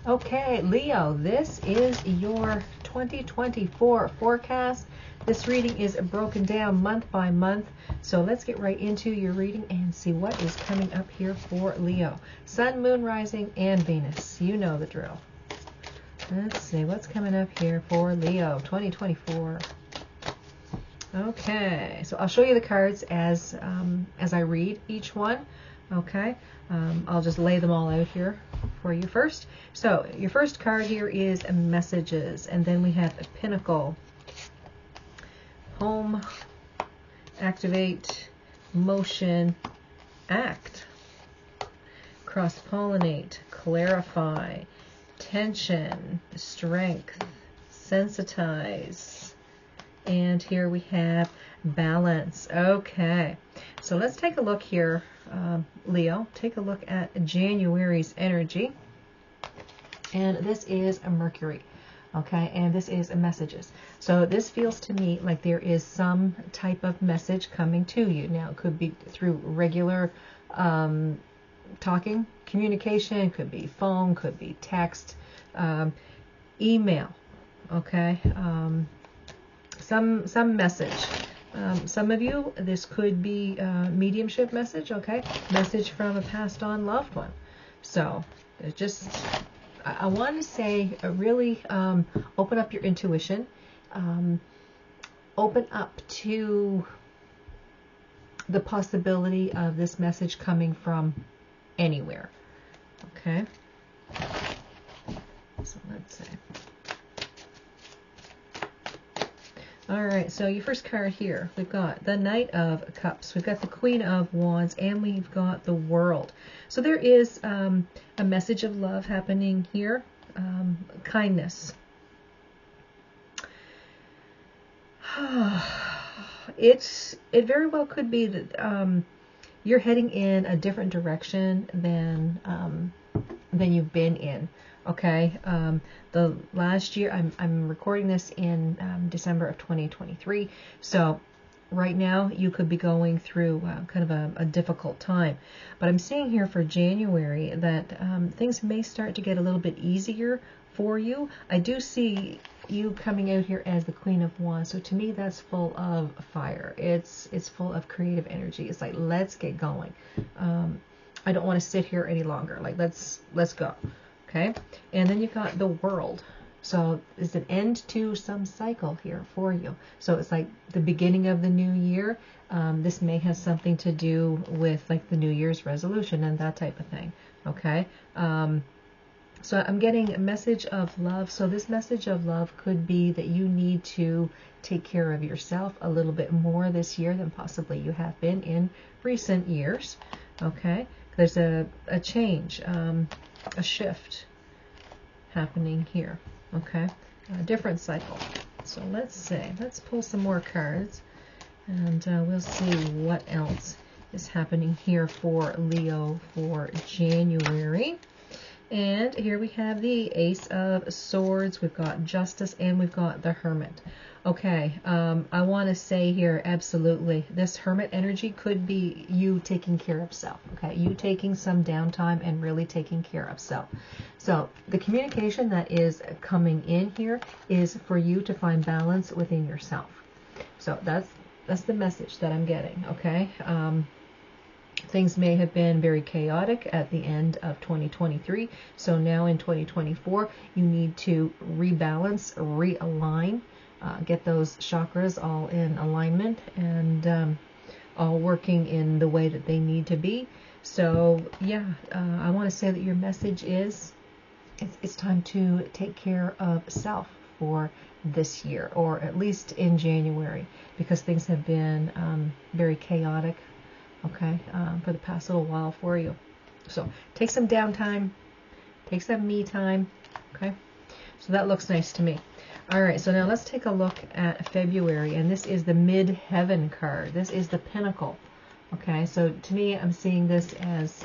Okay, Leo, this is your 2024 forecast. This reading is broken down month by month. So let's get right into your reading and see what is coming up here for Leo. Sun, Moon, Rising, and Venus. You know the drill. Let's see what's coming up here for Leo 2024. Okay, so I'll show you the cards as I read each one. Okay, I'll just lay them all out here for you first. So your first card here is messages, and then we have a pinnacle, home, activate, motion, act, cross-pollinate, clarify, tension, strength, sensitize, and here we have balance. Okay, so let's take a look here, Leo. Take a look at January's energy, and this is a Mercury. Okay, and this is a messages. So this feels to me like there is some type of message coming to you. Now, it could be through regular talking, communication, could be phone, could be text, email. Okay, some message. Some of you, this could be mediumship message. Okay, message from a passed on loved one. So it's just, I want to say, really open up your intuition, open up to the possibility of this message coming from anywhere. Okay, so let's see. All right, so your first card here, we've got the Knight of Cups, we've got the Queen of Wands, and we've got the World. So there is a message of love happening here, kindness. It very well could be that you're heading in a different direction than you've been in. Okay, the last year, I'm recording this in December of 2023, so right now you could be going through kind of a difficult time, but I'm seeing here for January that things may start to get a little bit easier for you. I do see you coming out here as the Queen of Wands, so to me that's full of fire. It's full of creative energy. It's like, let's get going. I don't want to sit here any longer. Like, let's go. Okay, and then you've got the World. So it's an end to some cycle here for you. So it's like the beginning of the new year. This may have something to do with like the New Year's resolution and that type of thing. Okay, so I'm getting a message of love. So this message of love could be that you need to take care of yourself a little bit more this year than possibly you have been in recent years. Okay, there's a change, a shift happening here. Okay, a different cycle. So let's see, let's pull some more cards, and we'll see what else is happening here for Leo for January. And here we have the Ace of Swords, we've got Justice, and we've got the Hermit. Okay, I want to say here, absolutely, this Hermit energy could be you taking care of self. Okay, you taking some downtime and really taking care of self. So the communication that is coming in here is for you to find balance within yourself. So that's the message that I'm getting. Okay. Things may have been very chaotic at the end of 2023. So now in 2024, you need to rebalance, realign, get those chakras all in alignment and all working in the way that they need to be. So yeah, I want to say that your message is it's time to take care of self for this year, or at least in January, because things have been very chaotic. Okay, for the past little while for you. So take some downtime, take some me time. Okay, so that looks nice to me. All right, so now let's take a look at February, and this is the Midheaven card. This is the Pinnacle. Okay, so to me, I'm seeing this as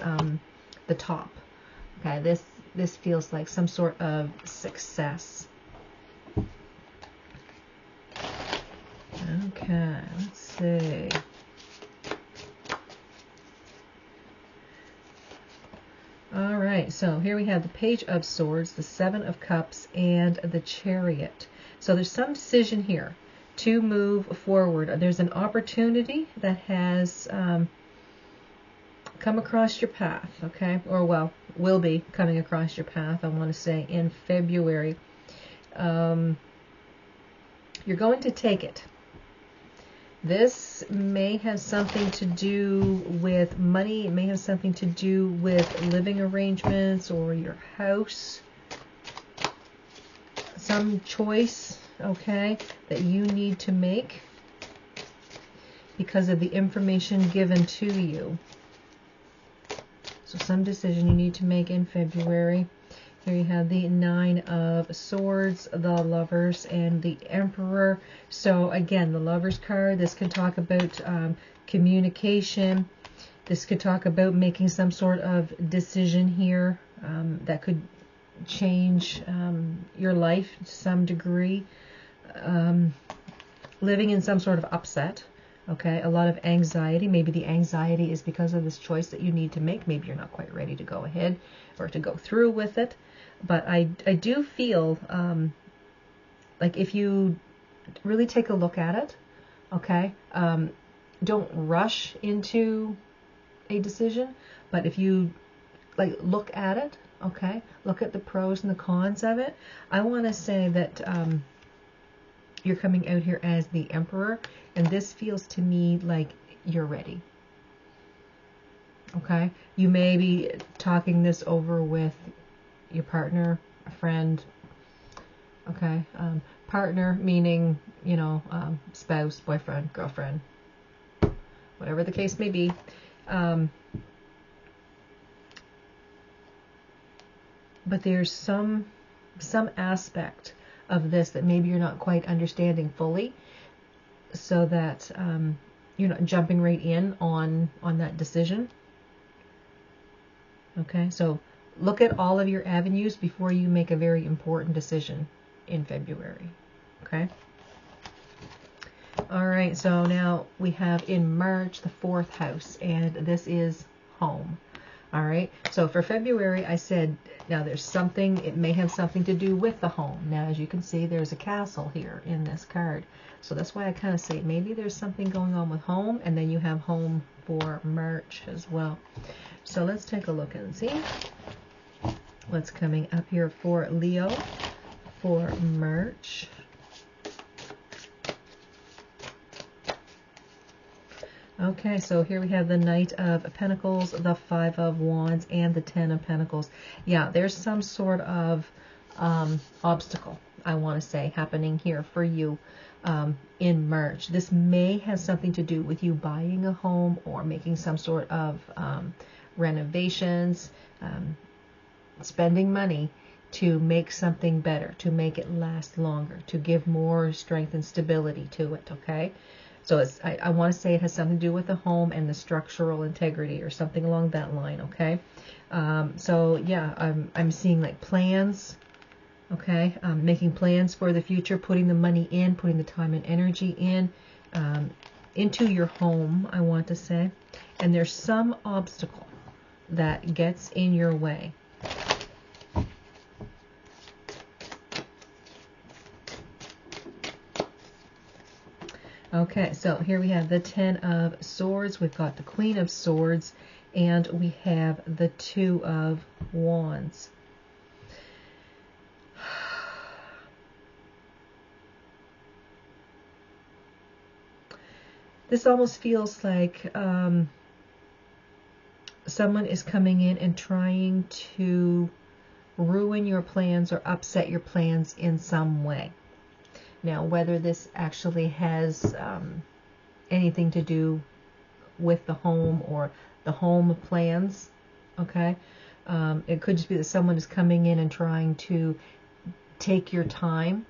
the top. Okay, this feels like some sort of success. Okay, let's see. All right, so here we have the Page of Swords, the Seven of Cups, and the Chariot. So there's some decision here to move forward. There's an opportunity that has come across your path, okay? Or, well, will be coming across your path, I want to say, in February. You're going to take it. This may have something to do with money. It may have something to do with living arrangements or your house. Some choice, okay, that you need to make because of the information given to you. So some decision you need to make in February. Here you have the Nine of Swords, the Lovers, and the Emperor. So again, the Lovers card, this can talk about communication. This could talk about making some sort of decision here that could change your life to some degree. Living in some sort of upset. Okay, a lot of anxiety. Maybe the anxiety is because of this choice that you need to make. Maybe you're not quite ready to go ahead or to go through with it. But I do feel like if you really take a look at it, okay, don't rush into a decision. But if you like look at it, okay, look at the pros and the cons of it, I want to say that you're coming out here as the Emperor, and this feels to me like you're ready. Okay, you may be talking this over with your partner, a friend. Okay, partner meaning, you know, spouse, boyfriend, girlfriend, whatever the case may be. But there's some aspect of this that maybe you're not quite understanding fully, so that you're not jumping right in on that decision. Okay, so look at all of your avenues before you make a very important decision in February. Okay. All right, so now we have in March the 4th house, and this is home. All right, so for February, I said, now there's something, it may have something to do with the home. Now, as you can see, there's a castle here in this card. So that's why I kind of say maybe there's something going on with home, and then you have home for March as well. So let's take a look and see what's coming up here for Leo for March. Okay, so here we have the Knight of Pentacles, the Five of Wands, and the Ten of Pentacles. Yeah, there's some sort of obstacle, I want to say, happening here for you in March. This may have something to do with you buying a home or making some sort of renovations, spending money to make something better, to make it last longer, to give more strength and stability to it, okay? So it's, I want to say it has something to do with the home and the structural integrity or something along that line, okay? So yeah, I'm seeing like plans, okay? Making plans for the future, putting the money in, putting the time and energy in, into your home, I want to say. And there's some obstacle that gets in your way. Okay, so here we have the Ten of Swords, we've got the Queen of Swords, and we have the Two of Wands. This almost feels like someone is coming in and trying to ruin your plans or upset your plans in some way. Now, whether this actually has anything to do with the home or the home plans, okay? It could just be that someone is coming in and trying to take your time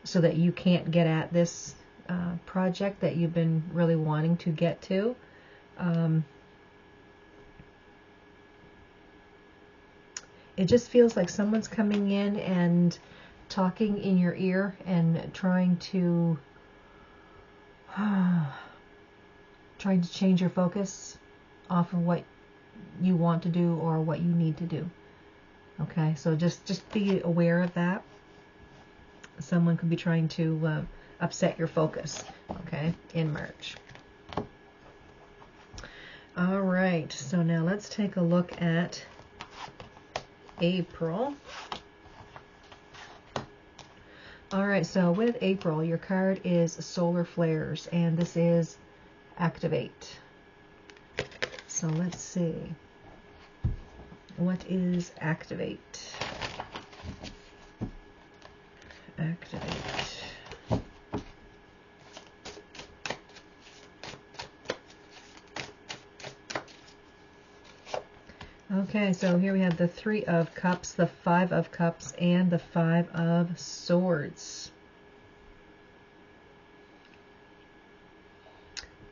so that you can't get at this project that you've been really wanting to get to. It just feels like someone's coming in and talking in your ear and trying to change your focus off of what you want to do or what you need to do. Okay, so just be aware of that. Someone could be trying to upset your focus, okay, in March. All right, so now let's take a look at April. All right, so with April, your card is Solar Flares, and this is Activate. So let's see. What is Activate? Activate. Okay, so here we have the 3 of Cups, the 5 of Cups, and the 5 of Swords.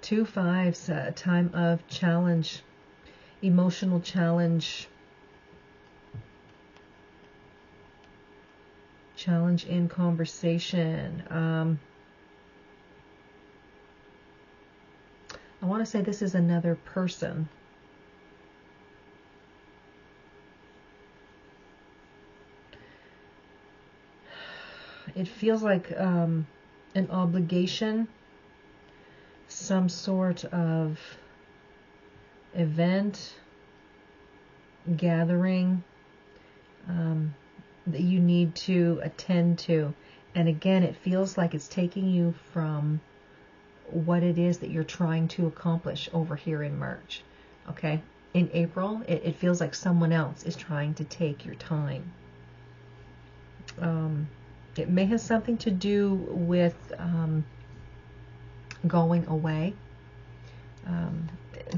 2 fives, a time of challenge, emotional challenge, challenge in conversation. I want to say this is another person. It feels like an obligation, some sort of event, gathering that you need to attend to. And again, it feels like it's taking you from what it is that you're trying to accomplish over here in March. Okay? In April, it feels like someone else is trying to take your time. It may have something to do with going away.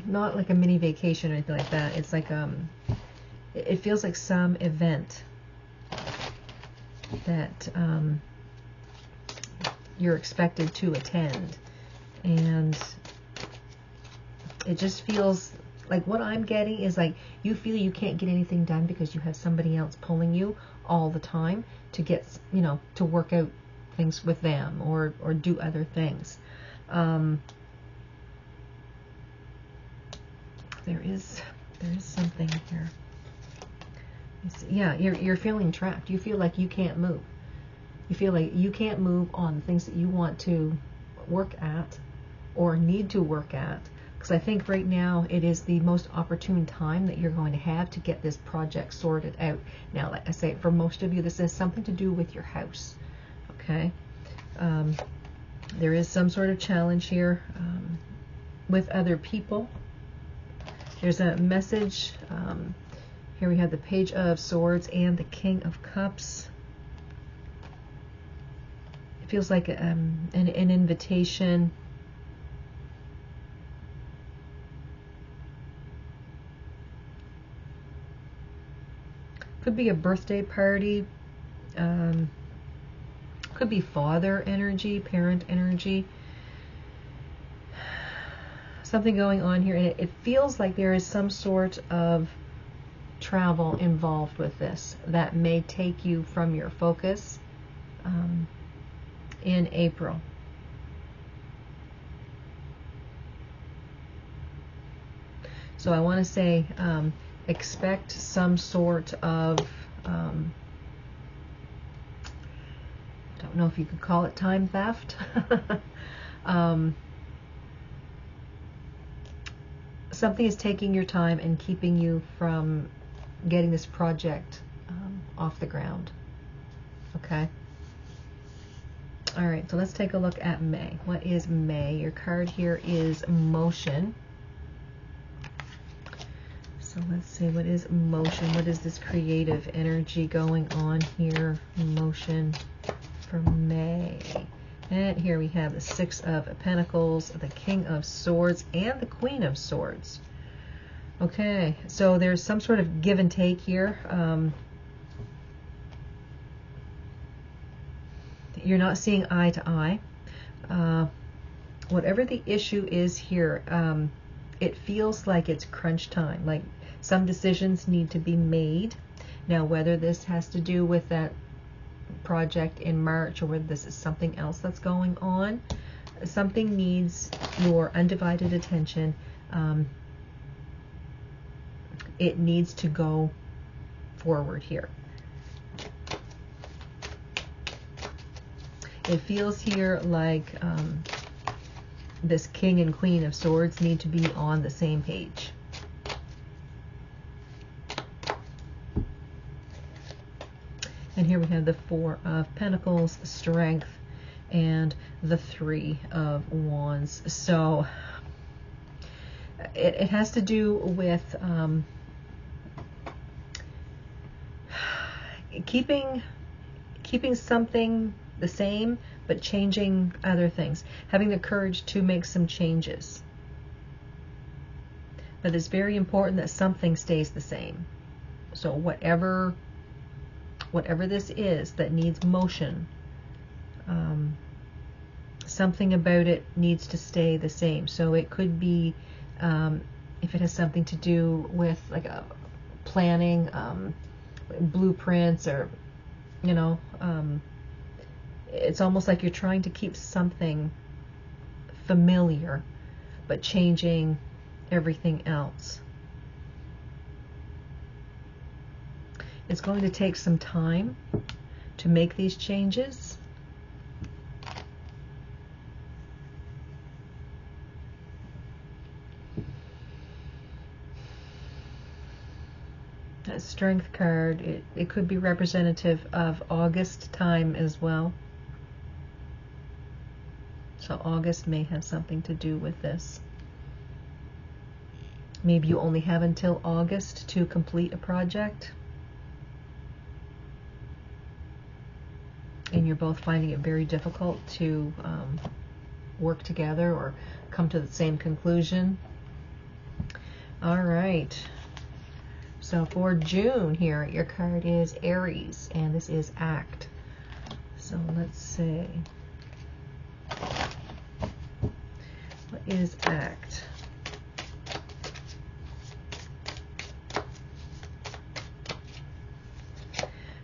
Not like a mini vacation or anything like that. It's like it feels like some event that you're expected to attend, and it just feels like what I'm getting is like you feel you can't get anything done because you have somebody else pulling you all the time to get, you know, to work out things with them or do other things. There is something here. Yeah, you're feeling trapped. You feel like you can't move. You feel like you can't move on the things that you want to work at or need to work at. Because I think right now it is the most opportune time that you're going to have to get this project sorted out. Now, like I say, for most of you, this has something to do with your house. Okay? There is some sort of challenge here with other people. There's a message. Here we have the Page of Swords and the King of Cups. It feels like an invitation. Could be a birthday party. Could be father energy, parent energy. Something going on here, and it feels like there is some sort of travel involved with this that may take you from your focus in April. So I want to say expect some sort of don't know if you could call it time theft. Something is taking your time and keeping you from getting this project off the ground. Okay? All right, so let's take a look at May. What is May? Your card here is Motion. So let's see, what is motion? What is this creative energy going on here? Motion for May. And here we have the 6 of Pentacles, the King of Swords, and the Queen of Swords. Okay, so there's some sort of give and take here. You're not seeing eye to eye. Whatever the issue is here, it feels like it's crunch time. Like some decisions need to be made. Now, whether this has to do with that project in March or whether this is something else that's going on, something needs your undivided attention. it needs to go forward here. It feels here like this King and Queen of Swords need to be on the same page. And here we have the Four of Pentacles, Strength, and the Three of Wands. So it has to do with keeping something the same, but changing other things. Having the courage to make some changes. But it's very important that something stays the same. So whatever this is that needs motion, something about it needs to stay the same. So it could be, if it has something to do with like a planning, blueprints, or, you know, it's almost like you're trying to keep something familiar, but changing everything else. It's going to take some time to make these changes. That Strength card, it could be representative of August time as well. So August may have something to do with this. Maybe you only have until August to complete a project, and you're both finding it very difficult to work together or come to the same conclusion. All right. So for June here, your card is Aries, and this is Act. So let's see. What is Act?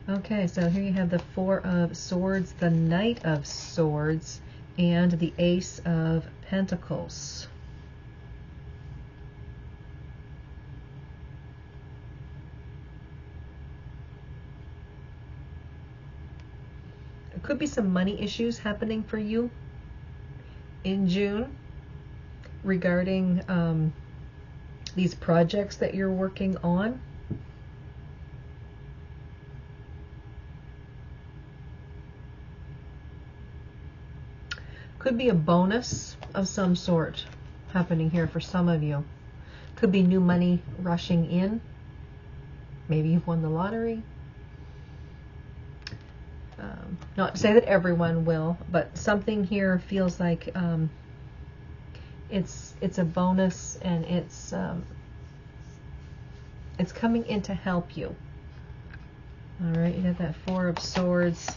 Okay, so here you have the Four of Swords, the Knight of Swords, and the Ace of Pentacles. There could be some money issues happening for you in June regarding these projects that you're working on. Could be a bonus of some sort happening here for some of you. Could be new money rushing in. Maybe you've won the lottery. Not to say that everyone will, but something here feels like it's a bonus, and it's coming in to help you. All right, you have that Four of Swords.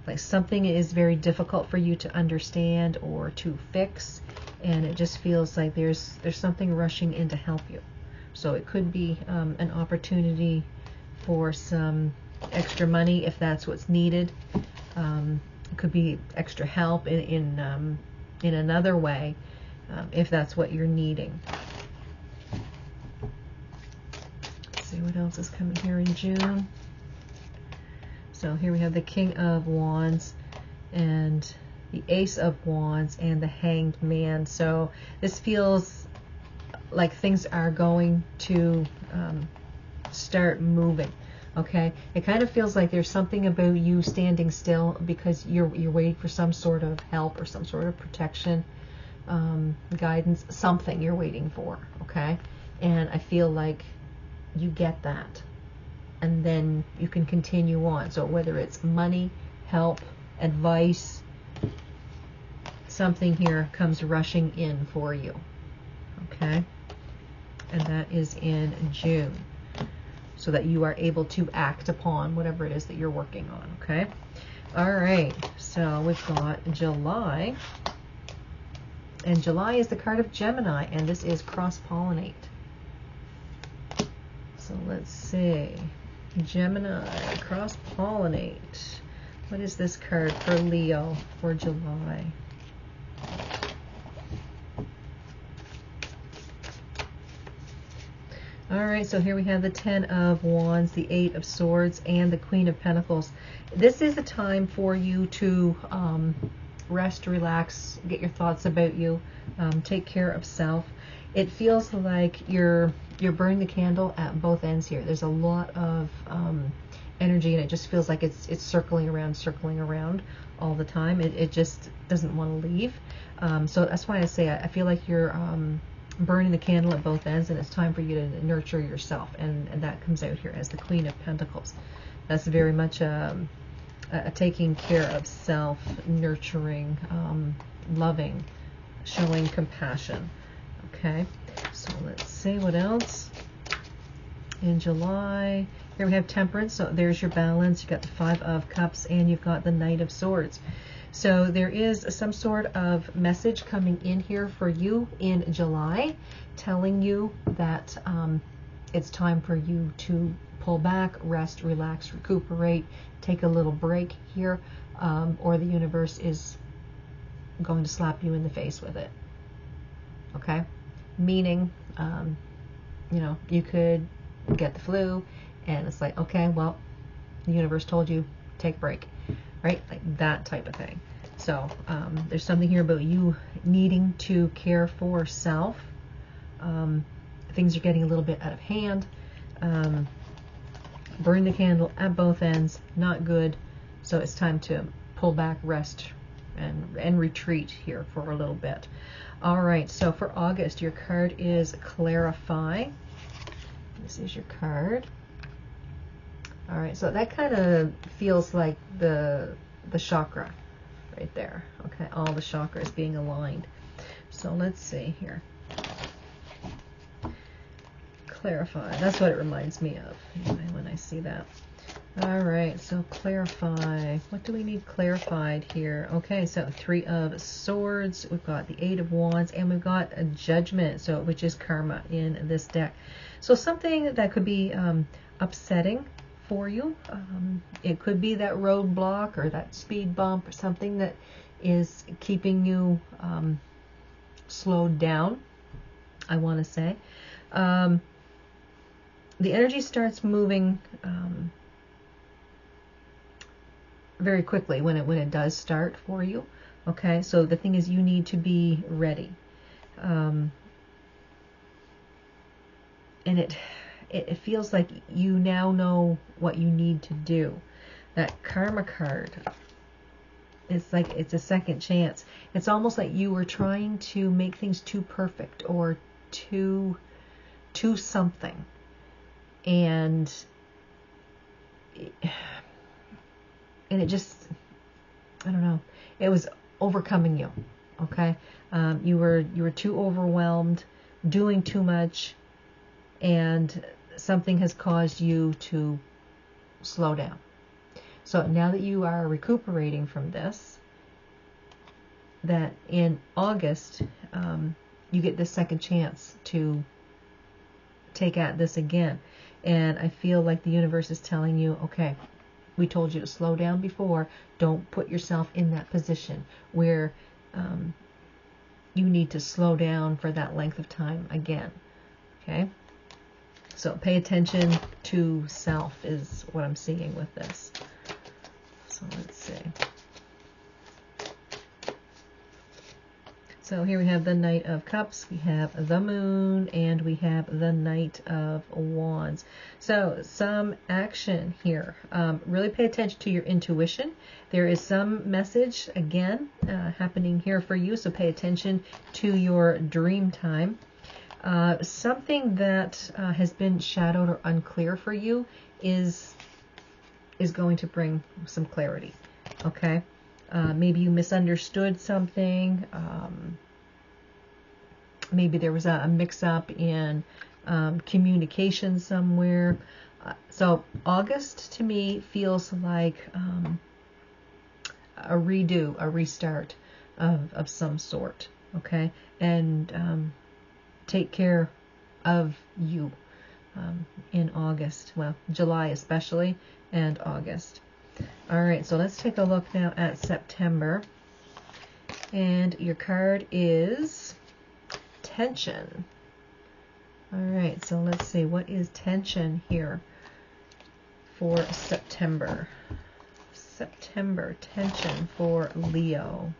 Like something is very difficult for you to understand or to fix, and it just feels like there's something rushing in to help you. So it could be an opportunity for some extra money if that's what's needed. It could be extra help in another way if that's what you're needing. Let's see what else is coming here in June. So here we have the King of Wands and the Ace of Wands and the Hanged Man. So this feels like things are going to start moving. Okay, it kind of feels like there's something about you standing still because you're waiting for some sort of help or some sort of protection, guidance, something you're waiting for. Okay, and I feel like you get that, and then you can continue on. So whether it's money, help, advice, something here comes rushing in for you. Okay, and that is in June, so that you are able to act upon whatever it is that you're working on. Okay, all right, so we've got July, and July is the card of Gemini, and this is cross-pollinate. So let's see, Gemini, cross-pollinate. What is this card for Leo for July? All right, so here we have the Ten of Wands, the Eight of Swords, and the Queen of Pentacles. This is a time for you to rest, relax, get your thoughts about you, take care of self. It feels like you're burning the candle at both ends here. There's a lot of energy, and it just feels like it's circling around all the time. It just doesn't want to leave. So that's why I say I feel like you're burning the candle at both ends, and it's time for you to nurture yourself, and that comes out here as the Queen of Pentacles. That's very much a taking care of self, nurturing, loving, showing compassion. Okay, so let's see what else. In July, here we have Temperance, so there's your balance. You've got the Five of Cups, and you've got the Knight of Swords. So there is some sort of message coming in here for you in July, telling you that it's time for you to pull back, rest, relax, recuperate, take a little break here, or the universe is going to slap you in the face with it. Okay? Meaning, you know, you could get the flu, and it's like, okay, well, the universe told you, take a break. Right? Like that type of thing. So there's something here about you needing to care for self. Things are getting a little bit out of hand. Burn the candle at both ends. Not good. So it's time to pull back, rest, and retreat here for a little bit. All right. So for August, your card is Clarify. This is your card. All right, so that kind of feels like the chakra right there. Okay, all the chakras being aligned. So let's see here. Clarify. That's what it reminds me of when I see that. All right, so clarify. What do we need clarified here? Okay, so Three of Swords. We've got the Eight of Wands, and we've got a Judgment, so which is karma in this deck. So something that could be upsetting for you. It could be that roadblock or that speed bump or something that is keeping you slowed down, I want to say. The energy starts moving very quickly when it does start for you. Okay, so the thing is, you need to be ready. And it feels like you now know what you need to do. That Karma card, it's like it's a second chance. It's almost like you were trying to make things too perfect or too something, and it just, I don't know, it was overcoming you. Okay, you were too overwhelmed, doing too much, and something has caused you to slow down. So now that you are recuperating from this, that in August, you get this second chance to take at this again. And I feel like the universe is telling you, okay, we told you to slow down before. Don't put yourself in that position where you need to slow down for that length of time again. Okay? So pay attention to self is what I'm seeing with this. So let's see. So here we have the Knight of Cups, we have the Moon, and we have the Knight of Wands. So some action here. Really pay attention to your intuition. There is some message, again, happening here for you, so pay attention to your dream time. Something that has been shadowed or unclear for you is going to bring some clarity. Okay? Maybe you misunderstood something. Maybe there was a mix-up in communication somewhere. So August to me feels like a redo, a restart of some sort. Okay? And take care of you in August. Well, July especially, and August. All right, so let's take a look now at September. And your card is Tension. All right, so let's see. What is tension here for September? September tension for Leo.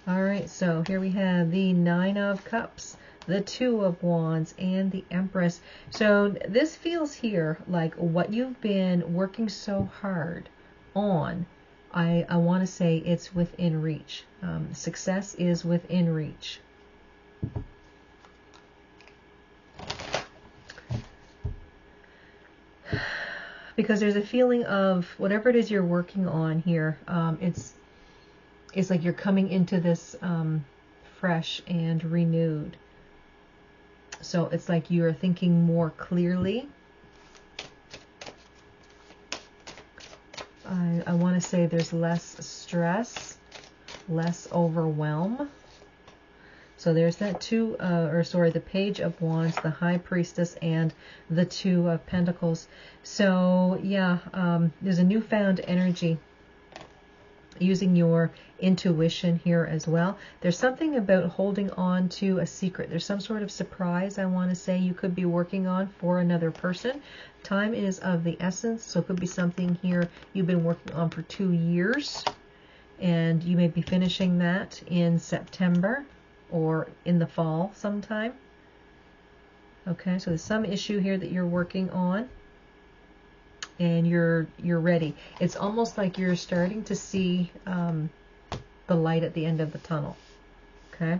All right, so here we have the Nine of Cups, the Two of Wands, and the Empress. So this feels here like what you've been working so hard on. I want to say it's within reach. Success is within reach. Because there's a feeling of whatever it is you're working on here, it's like you're coming into this fresh and renewed. So it's like you're thinking more clearly. I want to say there's less stress, less overwhelm. So there's that the Page of Wands, the High Priestess, and the Two of Pentacles. So yeah, there's a newfound energy using your intuition here as well. There's something about holding on to a secret. There's some sort of surprise, I want to say, you could be working on for another person. Time is of the essence, so it could be something here you've been working on for 2 years, and you may be finishing that in September or in the fall sometime. Okay, so there's some issue here that you're working on, and you're ready. It's almost like you're starting to see the light at the end of the tunnel. Okay.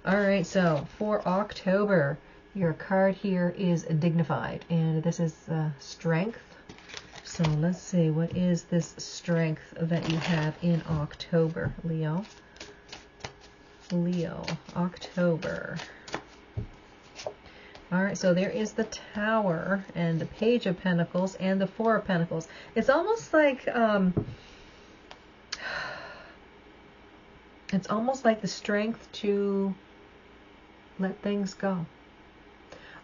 All right. So for October, your card here is Dignified, and this is Strength. So let's see, what is this strength that you have in October, Leo? Leo, October. All right, so there is the Tower and the Page of Pentacles and the Four of Pentacles. It's almost like the strength to let things go.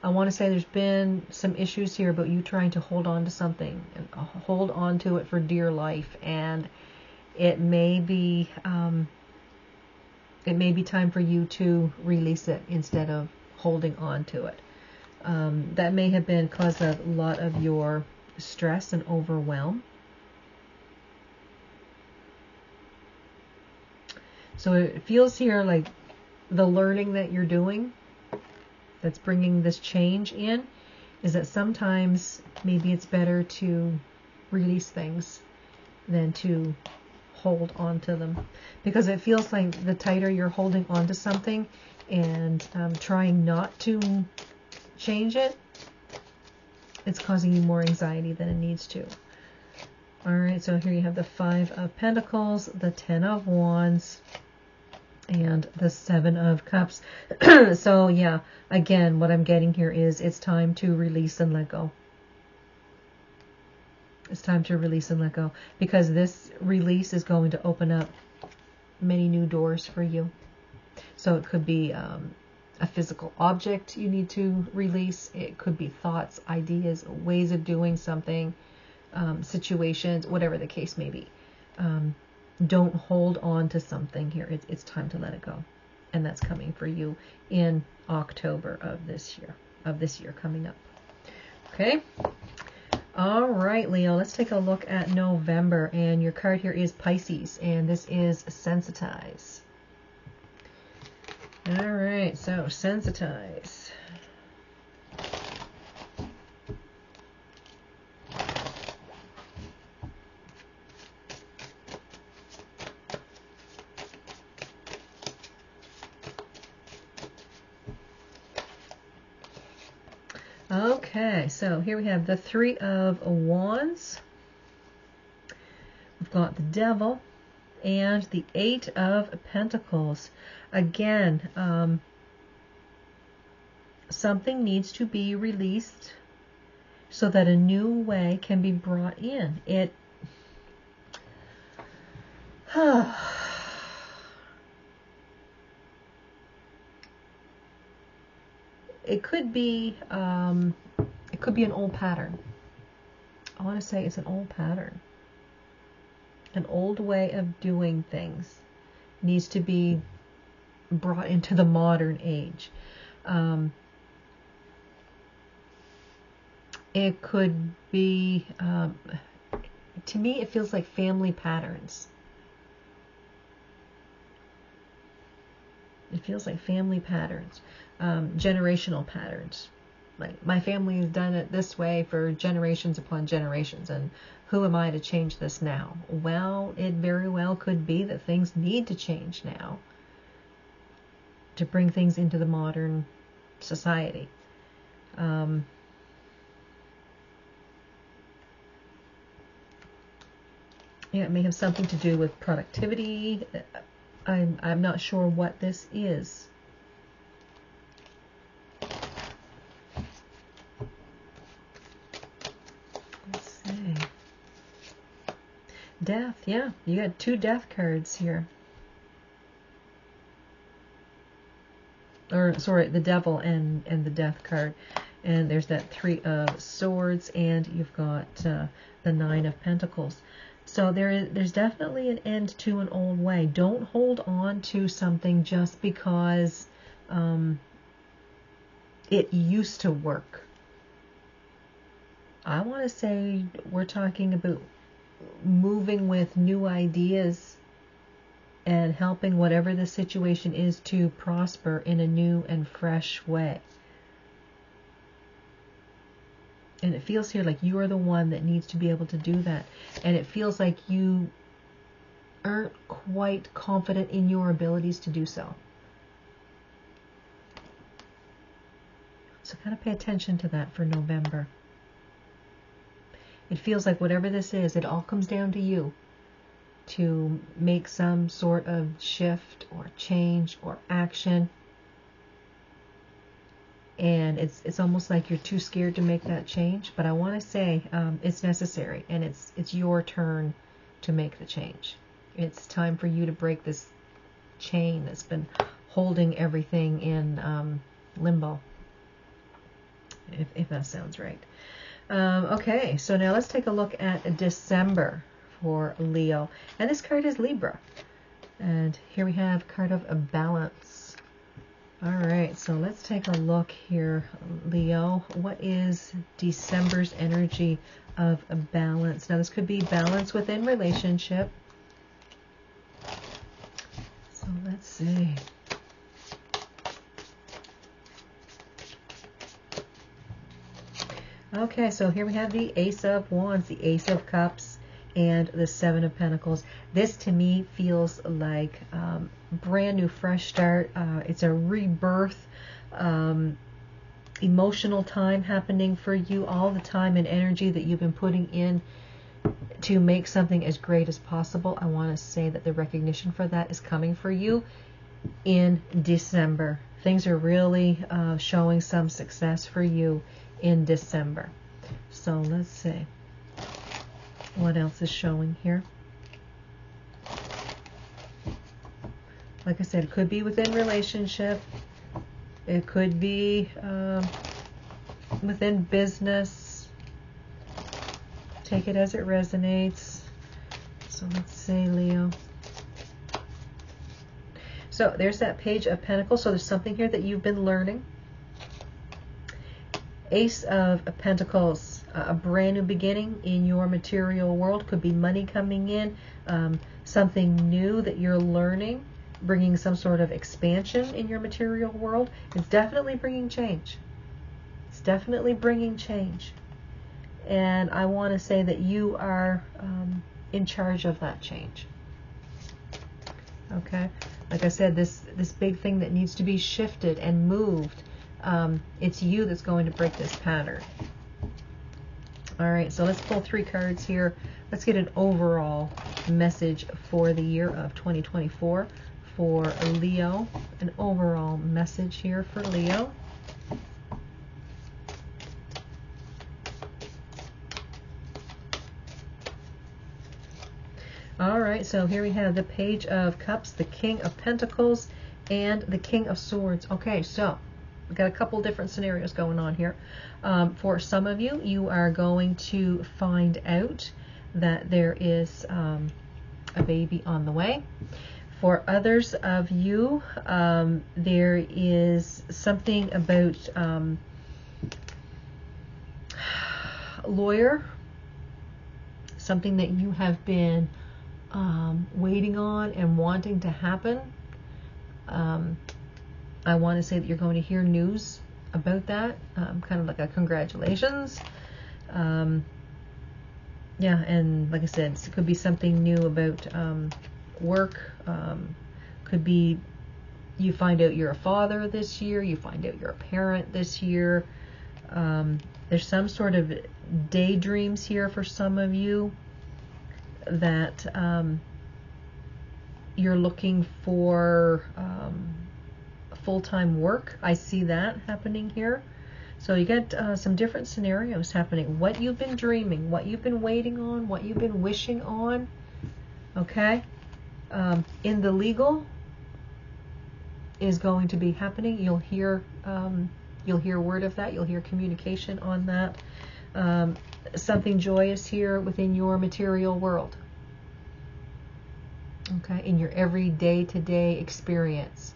I want to say there's been some issues here about you trying to hold on to something and hold on to it for dear life, and it may be time for you to release it instead of holding on to it. That may have been caused a lot of your stress and overwhelm. So it feels here like the learning that you're doing that's bringing this change in is that sometimes maybe it's better to release things than to hold on to them, because it feels like the tighter you're holding on to something and trying not to change it, it's causing you more anxiety than it needs to. All right, so here you have the Five of Pentacles, the Ten of Wands, and the Seven of Cups. So yeah, again, what I'm getting here is it's time to release and let go. It's time to release and let go, because this release is going to open up many new doors for you. So it could be a physical object you need to release. It could be thoughts, ideas, ways of doing something, situations, whatever the case may be. Don't hold on to something here. It's time to let it go. And that's coming for you in October of this year coming up. Okay. All right, Leo, let's take a look at November. And your card here is Pisces, and this is Sensitize. All right, so Sensitize. Okay, so here we have the Three of Wands. We've got the Devil and the Eight of Pentacles. Again, something needs to be released so that a new way can be brought in. It could be an old pattern. I want to say it's an old pattern. An old way of doing things needs to be brought into the modern age. It could be, to me, it feels like family patterns. It feels like family patterns, generational patterns. Like, my family has done it this way for generations upon generations, and who am I to change this now? Well, it very well could be that things need to change now to bring things into the modern society. Yeah, it may have something to do with productivity. I'm not sure what this is. Let's see. Death, yeah. You got 2 death cards here. Or, sorry, the devil and the death card. And there's that 3 of swords, and you've got the 9 of pentacles. So there's definitely an end to an old way. Don't hold on to something just because it used to work. I want to say we're talking about moving with new ideas and helping whatever the situation is to prosper in a new and fresh way. And it feels here like you are the one that needs to be able to do that. And it feels like you aren't quite confident in your abilities to do so. So kind of pay attention to that for November. It feels like whatever this is, it all comes down to you to make some sort of shift or change or action. And it's almost like you're too scared to make that change. But I want to say it's necessary, and it's your turn to make the change. It's time for you to break this chain that's been holding everything in limbo, if that sounds right. Okay, so now let's take a look at December for Leo. And this card is Libra. And here we have card of balance. All right, so let's take a look here, Leo. What is December's energy of balance? Now, this could be balance within relationship. So let's see. Okay, so here we have the Ace of Wands, the Ace of Cups, and the 7 of Pentacles. This to me feels like brand new, fresh start. It's a rebirth, emotional time happening for you. All the time and energy that you've been putting in to make something as great as possible. I want to say that the recognition for that is coming for you in December. Things are really showing some success for you in December. So let's see what else is showing here. Like I said, it could be within relationship. It could be within business. Take it as it resonates. So let's say, Leo. So there's that Page of Pentacles. So there's something here that you've been learning. Ace of Pentacles, a brand new beginning in your material world. Could be money coming in, something new that you're learning, bringing some sort of expansion in your material world. It's definitely bringing change. It's definitely bringing change. And I want to say that you are in charge of that change. Okay? Like I said, this big thing that needs to be shifted and moved, it's you that's going to break this pattern. All right, so let's pull 3 cards here. Let's get an overall message for the year of 2024 for Leo. An overall message here for Leo. All right, so here we have the Page of Cups, the King of Pentacles, and the King of Swords. Okay, so we've got a couple different scenarios going on here. For some of you, you are going to find out that there is a baby on the way. For others of you, there is something about lawyer, something that you have been waiting on and wanting to happen. I want to say that you're going to hear news about that, kind of like a congratulations. Yeah, and like I said, it could be something new about work. Could be you find out you're a father this year, you find out you're a parent this year. There's some sort of daydreams here for some of you that you're looking for full-time work. I see that happening here. So you got some different scenarios happening. What you've been dreaming, what you've been waiting on, what you've been wishing on. Okay? In the legal is going to be happening. You'll hear word of that. You'll hear communication on that. Something joyous here within your material world. Okay? In your everyday to-day experience.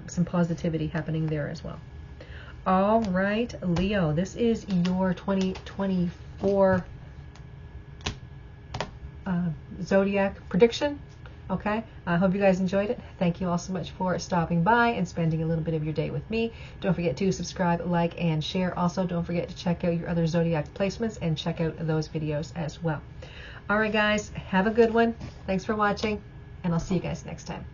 Some positivity happening there as well. All right, Leo, this is your 2024 zodiac prediction. Okay, I hope you guys enjoyed it. Thank you all so much for stopping by and spending a little bit of your day with me. Don't forget to subscribe, like, and share. Also, don't forget to check out your other zodiac placements and check out those videos as well. All right, guys, have a good one. Thanks for watching, and I'll see you guys next time.